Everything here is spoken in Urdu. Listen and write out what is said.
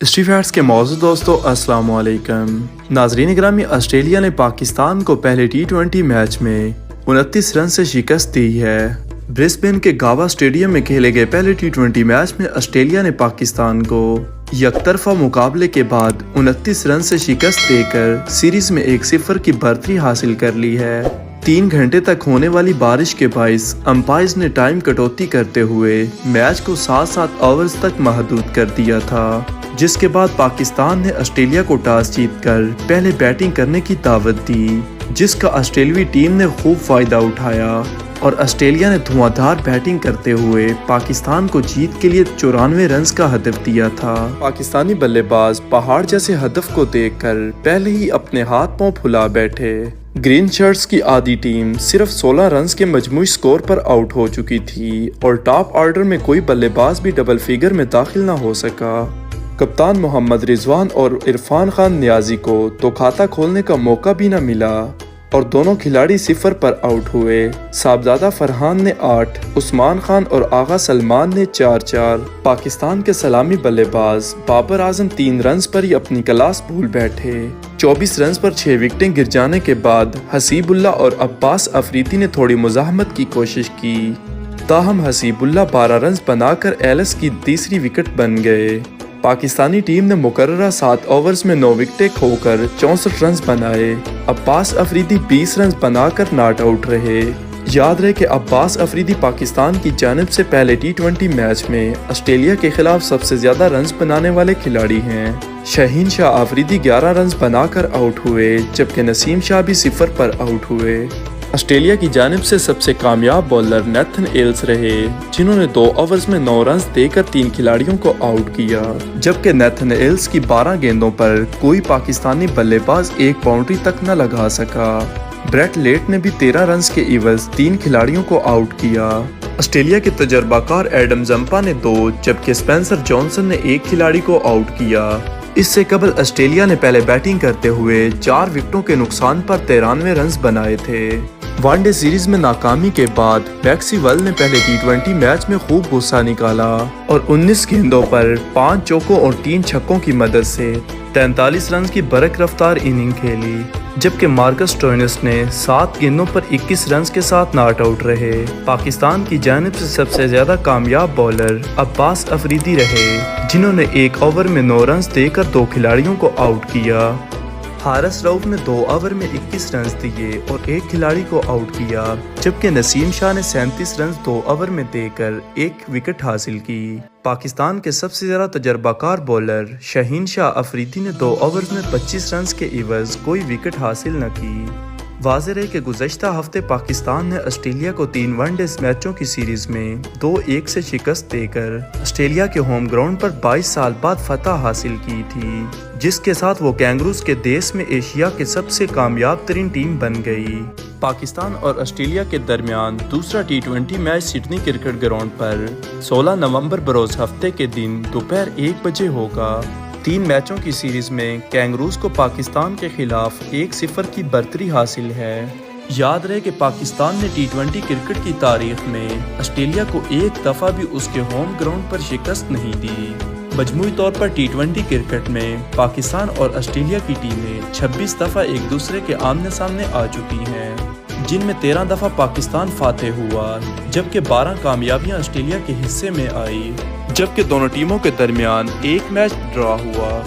اسٹری فیٹس کے موضوع دوستو السلام علیکم ناظرین گرامی، آسٹریلیا نے پاکستان کو پہلے ٹی20 میچ میں 29 رن سے شکست دی ہے۔ برسبین کے گاوا اسٹیڈیم میں کھیلے گئے پہلے ٹی20 میچ میں آسٹریلیا نے پاکستان کو یک طرفہ مقابلے کے بعد 29 رن سے شکست دے کر سیریز میں 1-0 کی برتری حاصل کر لی ہے۔ 3 گھنٹے تک ہونے والی بارش کے باعث امپائرز نے ٹائم کٹوتی کرتے ہوئے میچ کو 7 اوورز تک محدود کر دیا تھا، جس کے بعد پاکستان نے آسٹریلیا کو ٹاس جیت کر پہلے بیٹنگ کرنے کی دعوت دی، جس کا آسٹریلوی ٹیم نے خوب فائدہ اٹھایا اور آسٹریلیا نے دھواں دھار بیٹنگ کرتے ہوئے پاکستان کو جیت کے لیے 94 رنز کا ہدف دیا تھا۔ پاکستانی بلے باز پہاڑ جیسے ہدف کو دیکھ کر پہلے ہی اپنے ہاتھ پاؤں پھلا بیٹھے۔ گرین شرٹس کی آدھی ٹیم صرف 16 رنز کے مجموعی سکور پر آؤٹ ہو چکی تھی اور ٹاپ آرڈر میں کوئی بلے باز بھی ڈبل فگر میں داخل نہ ہو سکا۔ کپتان محمد رضوان اور عرفان خان نیازی کو تو کھاتا کھولنے کا موقع بھی نہ ملا اور دونوں کھلاڑی 0 پر آؤٹ ہوئے۔ صاحبزادہ فرحان نے 8، عثمان خان اور آغا سلمان نے 4 پاکستان کے سلامی بلے باز بابر اعظم 3 رنز پر ہی اپنی کلاس بھول بیٹھے۔ 24 رنز پر 6 وکٹیں گر جانے کے بعد حسیب اللہ اور عباس افریدی نے تھوڑی مزاحمت کی کوشش کی، تاہم حسیب اللہ 12 رنز بنا کر ایلس کی تیسری وکٹ بن گئے۔ پاکستانی ٹیم نے مقررہ 7 اوورز میں 9 وکٹیں کھو کر 64 رنز بنائے۔ عباس افریدی 20 رنز بنا کر ناٹ آؤٹ رہے۔ یاد رہے کہ عباس افریدی پاکستان کی جانب سے پہلے ٹی20 میچ میں آسٹریلیا کے خلاف سب سے زیادہ رنز بنانے والے کھلاڑی ہیں۔ شہین شاہ آفریدی 11 رنز بنا کر آؤٹ ہوئے، جبکہ نسیم شاہ بھی 0 پر آؤٹ ہوئے۔ آسٹریلیا کی جانب سے سب سے کامیاب بولر نیتھن ایلس رہے، جنہوں نے 2 اوورز میں 9 رنز دے کر 3 کھلاڑیوں کو آؤٹ کیا، جبکہ نیتھن ایلس کی 12 گیندوں پر کوئی پاکستانی بلے باز ایک باؤنڈری تک نہ لگا سکا۔ بریٹ لیٹ نے بھی 13 رنز کے عوض 3 کھلاڑیوں کو آؤٹ کیا۔ آسٹریلیا کے تجربہ کار ایڈم زمپا نے 2، جبکہ سپینسر جانسن نے 1 کھلاڑی کو آؤٹ کیا۔ اس سے قبل آسٹریلیا نے پہلے بیٹنگ کرتے ہوئے 4 وکٹوں کے نقصان پر 93 رنز بنائے تھے۔ ون ڈے سیریز میں ناکامی کے بعد میکسی ول نے پہلے ٹی20 میچ میں خوب غصہ نکالا اور 19 گیندوں پر 5 چوکوں اور 3 چھکوں کی مدد سے 43 رنز کی برق رفتار اننگ کھیلی، جبکہ مارکس ٹوئنس نے 7 گیندوں پر 21 رنز کے ساتھ ناٹ آؤٹ رہے۔ پاکستان کی جانب سے سب سے زیادہ کامیاب بولر عباس افریدی رہے، جنہوں نے 1 اوور میں 9 رنز دے کر 2 کھلاڑیوں کو آؤٹ کیا۔ حارث رؤف نے 2 اوور میں 21 رنز دیے اور 1 کھلاڑی کو آؤٹ کیا، جبکہ نسیم شاہ نے 37 رنز 2 اوور میں دے کر 1 وکٹ حاصل کی۔ پاکستان کے سب سے زیادہ تجربہ کار بولر شہین شاہ آفریدی نے 2 اوورز میں 25 رنز کے عوض کوئی وکٹ حاصل نہ کی۔ واضح ہے کہ گزشتہ ہفتے پاکستان نے آسٹریلیا کو 3 ون ڈے میچوں کی سیریز میں 2-1 سے شکست دے کر آسٹریلیا کے ہوم گراؤنڈ پر 22 سال بعد فتح حاصل کی تھی، جس کے ساتھ وہ کینگروز کے دیس میں ایشیا کے سب سے کامیاب ترین ٹیم بن گئی۔ پاکستان اور آسٹریلیا کے درمیان دوسرا ٹی20 میچ سڈنی کرکٹ گراؤنڈ پر 16 نومبر بروز ہفتے کے دن دوپہر 1 بجے ہوگا۔ 3 میچوں کی سیریز میں کینگروز کو پاکستان کے خلاف 1-0 کی برتری حاصل ہے۔ یاد رہے کہ پاکستان نے ٹی20 کرکٹ کی تاریخ میں آسٹریلیا کو ایک دفعہ بھی اس کے ہوم گراؤنڈ پر شکست نہیں دی۔ مجموعی طور پر ٹی20 کرکٹ میں پاکستان اور آسٹریلیا کی ٹیمیں 26 دفعہ ایک دوسرے کے آمنے سامنے آ چکی ہیں، جن میں 13 دفعہ پاکستان فاتح ہوا، جبکہ 12 کامیابیاں آسٹریلیا کے حصے میں آئی، جبکہ دونوں ٹیموں کے درمیان 1 میچ ڈرا ہوا۔